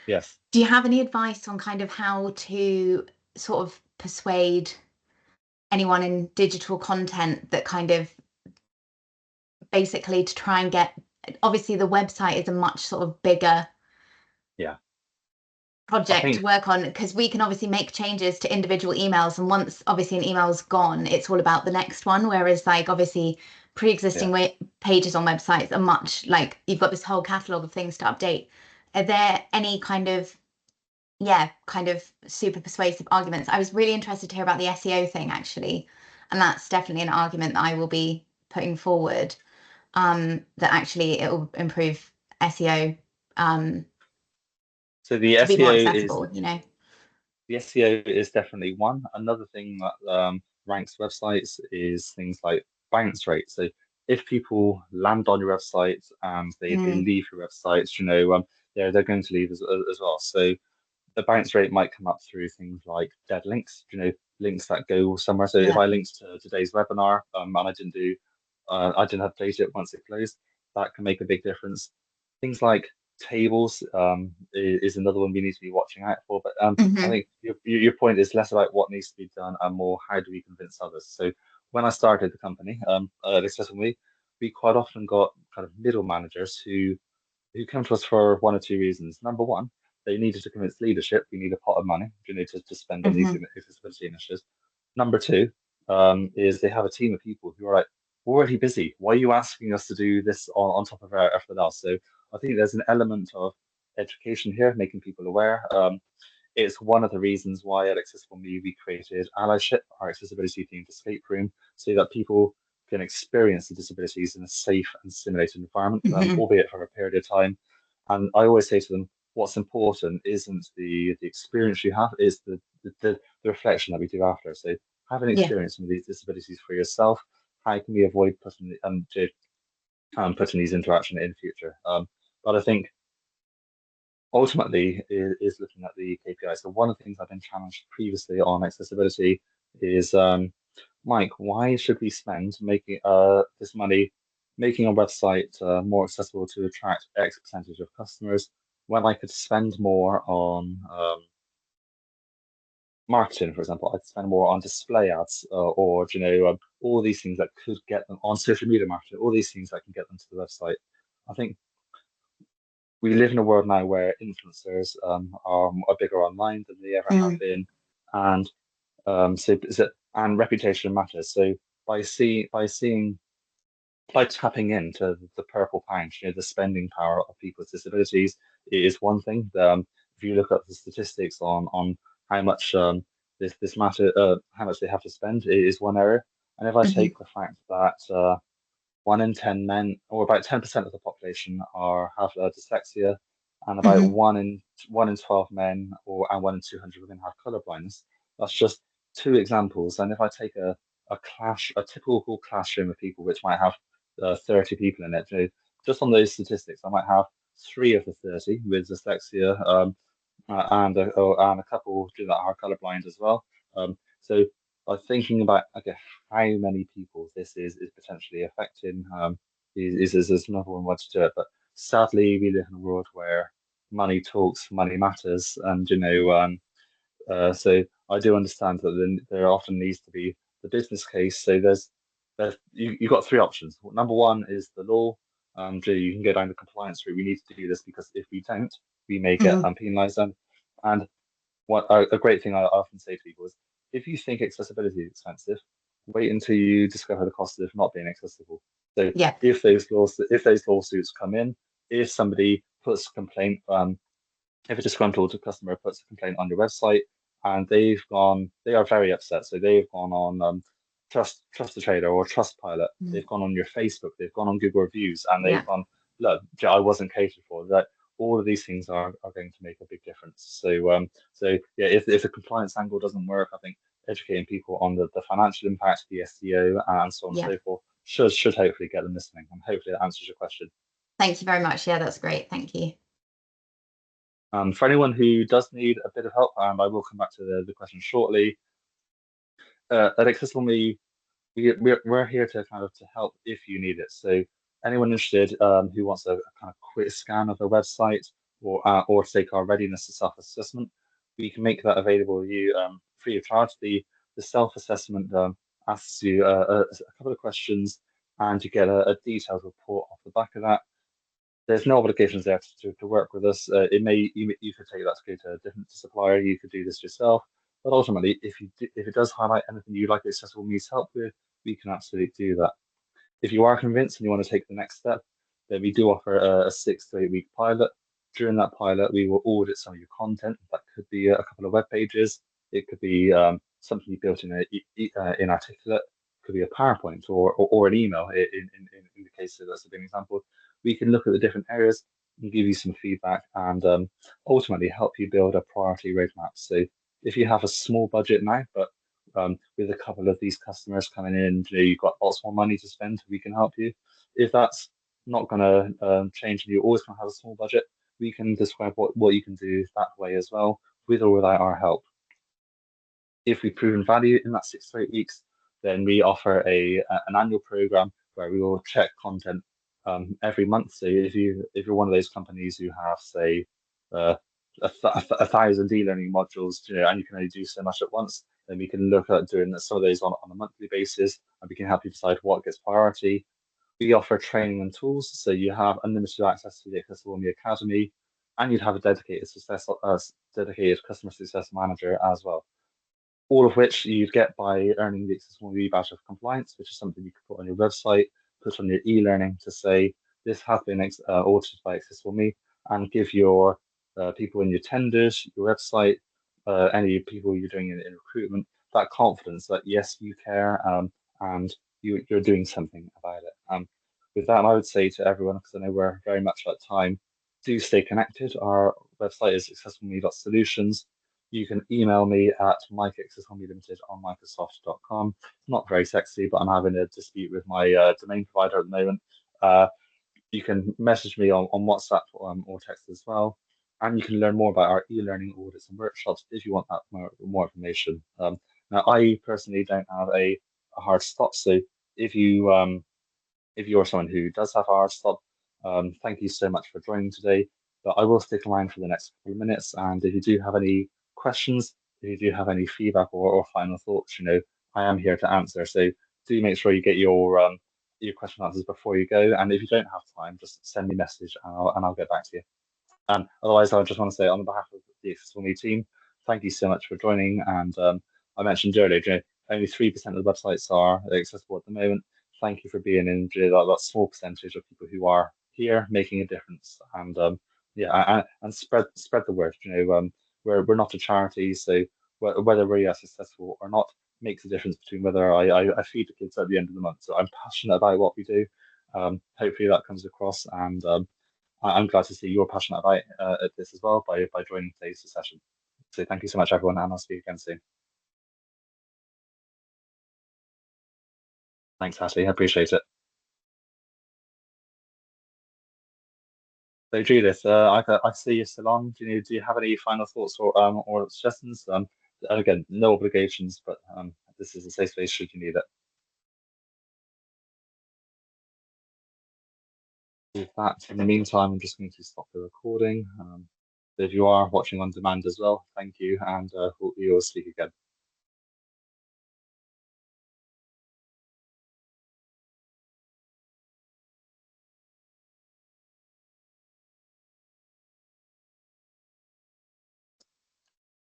Yes. Do you have any advice on kind of how to sort of persuade anyone in digital content that kind of basically to try and get, obviously the website is a much sort of bigger Yeah. I project to think, work on, because we can obviously make changes to individual emails, and once obviously an email's gone, it's all about the next one, whereas like obviously pre-existing yeah. pages on websites are much like you've got this whole catalog of things to update. Are there any kind of kind of super persuasive arguments? I was really interested to hear about the SEO thing actually, and that's definitely an argument that I will be putting forward, that actually it will improve SEO, So the to be more SEO is accessible, you know. the SEO is definitely one. Another thing that ranks websites is things like bounce rate. So if people land on your website and they Mm, leave your websites, they're going to leave as well. So the bounce rate might come up through things like dead links, links that go somewhere. So if yeah. I linked to today's webinar, and I didn't have data once it closed, that can make a big difference. Things like tables is another one we need to be watching out for. But I Hmm. think your point is less about what needs to be done and more how do we convince others. So when I started the company, Accessible Me, we quite often got kind of middle managers who came to us for one or two reasons. Number one, they needed to convince leadership we need a pot of money, to spend on these Hmm. accessibility initiatives. Number two, is they have a team of people who are like, we're already busy. Why are you asking us to do this on top of everything else? So I think there's an element of education here, making people aware. It's one of the reasons why at Accessible Me we created Allyship, our accessibility themed escape room, so that people can experience the disabilities in a safe and simulated environment, Hmm. albeit for a period of time. And I always say to them, what's important isn't the experience you have, is the reflection that we do after. So have an Yeah. experience with these disabilities for yourself. How can we avoid putting these into action in the future? But I think ultimately is looking at the KPI. So one of the things I've been challenged previously on accessibility is, Mike, why should we spend making this money making a website more accessible to attract X percentage of customers when I could spend more on marketing, for example? I could spend more on display ads, or all these things that could get them on social media marketing, all these things that can get them to the website. I think we live in a world now where influencers are bigger online than they ever have Mm. been, and and reputation matters. So by by tapping into the purple pouch, the spending power of people with disabilities is one thing. If you look at the statistics on how much how much they have to spend, it is one area. And if I Hmm. take the fact that 1 in 10 men, or about 10% of the population, are have dyslexia, and about Hmm. one in 12 men, and 1 in 200 women have color blindness. That's just two examples. And if I take a typical classroom of people, which might have 30 people in it, just on those statistics, I might have three of the 30 with dyslexia, and a couple do that are colorblind as well. So by thinking about, okay, how many people this is potentially affecting, is another one way to do it. But sadly, we live in a world where money talks, money matters, and so I do understand that there often needs to be the business case. So you've got three options. Number one is the law. You can go down the compliance route. We need to do this because if we don't, we may get Hmm. penalised. And what a great thing I often say to people is, if you think accessibility is expensive, wait until you discover the cost of not being accessible. So Yeah. if those lawsuits come in, if somebody puts a complaint, if a disgruntled customer puts a complaint on your website and they are very upset. So they've gone on Trust the Trader or Trustpilot. Mm. They've gone on your Facebook. They've gone on Google reviews, and they've Yeah. gone, look, I wasn't catered for. That all of these things are going to make a big difference. So yeah, if the compliance angle doesn't work, I think educating people on the financial impact, the SEO, and so on and Yeah. so forth should hopefully get them listening, and hopefully that answers your question. Thank you very much. Yeah, that's great. Thank you. For anyone who does need a bit of help, and I will come back to the question shortly, at Accessible Me, we're here to kind of to help if you need it. So anyone interested who wants a kind of quick scan of their website or take our readiness to self-assessment, we can make that available to you free of charge. The self-assessment asks you a couple of questions, and you get a detailed report off the back of that. There's no obligations there to work with us. It may you could take that to go to a different supplier. You could do this yourself. But ultimately, if it does highlight anything you'd like Accessible Me's help with, we can absolutely do that. If you are convinced and you want to take the next step, then we do offer a 6 to 8 week pilot. During that pilot, we will audit some of your content. That could be a couple of web pages. It could be something you built in Articulate. It could be a PowerPoint or an email. In the case of that's a good example, we can look at the different areas and give you some feedback and ultimately help you build a priority roadmap. So if you have a small budget now, but with a couple of these customers coming in, you've got lots more money to spend, we can help you. If that's not going to change and you're always going to have a small budget, we can describe what you can do that way as well, with or without our help. If we've proven value in that 6 to 8 weeks, then we offer an annual program where we will check content every month. So if you're one of those companies who have, say, a thousand e-learning modules, and you can only do so much at once, then we can look at doing some of those on a monthly basis, and we can help you decide what gets priority. We offer training and tools, so you have unlimited access to the Accessible Me Academy, and you'd have a dedicated customer success manager as well. All of which you'd get by earning the Accessible Me badge of compliance, which is something you can put on your website, put on your e-learning to say this has been audited by Accessible Me, and give your people in your tenders, your website, any people you're doing in recruitment, that confidence that yes, you care and you're doing something about it. With that, I would say to everyone, because I know we're very much at time, do stay connected. Our website is accessibleme.solutions. You can email me at mike@accessiblelimited on microsoft.com. Not very sexy, but I'm having a dispute with my domain provider at the moment. You can message me on WhatsApp or text as well. And you can learn more about our e-learning audits and workshops if you want that more information. Now, I personally don't have a hard stop, so if you're someone who does have a hard stop, thank you so much for joining today. But I will stick around for the next couple of minutes, and if you do have any questions, if you do have any feedback or final thoughts, I am here to answer. So do make sure you get your question answers before you go. And if you don't have time, just send me a message and I'll get back to you. Otherwise, I just want to say on behalf of the Accessible Me team, thank you so much for joining. And I mentioned earlier, only 3% of the websites are accessible at the moment. Thank you for being in that small percentage of people who are here making a difference. And and spread the word. We're not a charity, so whether we are successful or not makes a difference between whether I feed the kids at the end of the month. So I'm passionate about what we do. Hopefully that comes across, and I'm glad to see you're passionate about this as well by joining today's session. So thank you so much, everyone, and I'll speak again soon. Thanks, Ashley. I appreciate it. So Judith, I see you're still on. Do you have any final thoughts or suggestions? And again, no obligations, but this is a safe space should you need it. With that, in the meantime, I'm just going to stop the recording. If you are watching on demand as well, thank you, and we will speak again.